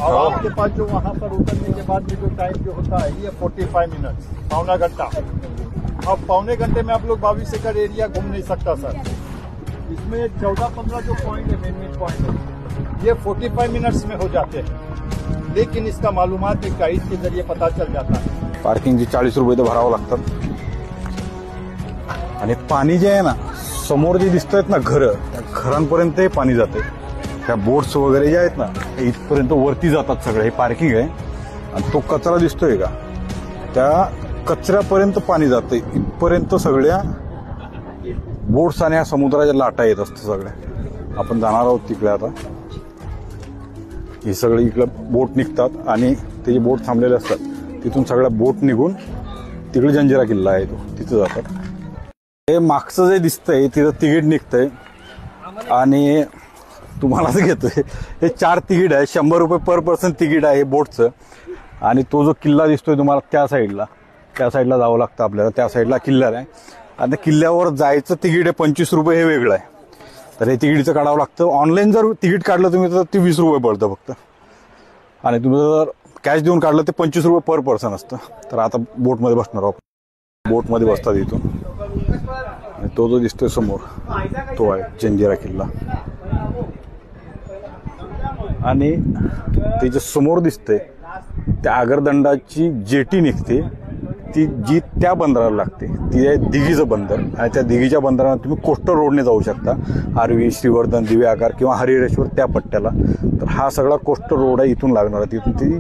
और आपके पास जो वहाँ पर उतरने के बाद में जो टाइम जो होता है ये 45 मिनट, पौना घंटा। अब पौने घंटे में आप लोग 22 एकड़ एरिया घूम नहीं सकता सर। इसमें 14-15 जो पॉइंट है, मेन पॉइंट है, ये 45 मिनट्स में हो जाते हैं, लेकिन इसका मालूमात एक गाइड के जरिए पता चल जाता है। पार्किंगचे 40 रुपये तर भरावं लागतात। आणि पाणी जे आहे ना, समोर जे दिसत आहेत ना घर, त्या घरांपर्यंत हे पाणी जाते। त्या बोट्स वगैरे जे आहेत ना, इथपर्यंत वरती जातात सगळे। हे पार्किंग आहे आणि तो कचरा दिसतोय का, त्या कचऱ्यापर्यंत पाणी जाते। इथपर्यंत सगळ्या बोट्स आणि या समुद्राच्या लाटा येत असतात सगळ्या। आपण जाणार आहोत तिकडे आता। हे सगळे इकडे बोट निघतात आणि ते जे बोट थांबलेले असतात तिथून सगळ्या बोट निघून तिकडे जंजिरा किल्ला आहे तो, तिथे जातात। हे मागचं जे दिसतंय तिथं तिकीट निघतंय आणि तुम्हालाच घेतोय। हे 4 तिकीट आहे, 100 रुपये पर पर्सन तिकीट आहे बोटचं। आणि तो जो किल्ला दिसतोय तुम्हाला त्या साईडला जावं लागतं आपल्याला। त्या साईडला किल्ला आहे आणि किल्ल्यावर जायचं तिकीट आहे 25 रुपये, हे वेगळं आहे। तर हे तिकीटचं काढावं लागतं। ऑनलाईन जर तिकीट काढलं तुम्ही तर ते 20 रुपये पडतं फक्त, आणि तुम्ही जर कॅश देऊन काढलं ते 25 रुपये पर पर्सन असतं। तर आता बोटमध्ये बसणार आहोत। बोटमध्ये बसतात इथून, आणि तो जो दिसतोय समोर तो आहे जंजिरा किल्ला। आणि ते जे समोर दिसतंय त्या आगरदंडाची जेटी निघते, ती जी त्या बंदराला लागते, ती आहे दिघीचं बंदर। आणि त्या दिघीच्या बंदराला तुम्ही कोस्टल रोडने जाऊ शकता, आरवी, श्रीवर्धन, दिवे आगार किंवा हरिहरेश्वर त्या पट्ट्याला। तर हा सगळा कोस्टल रोड आहे, इथून लागणार आहे। तिथून ती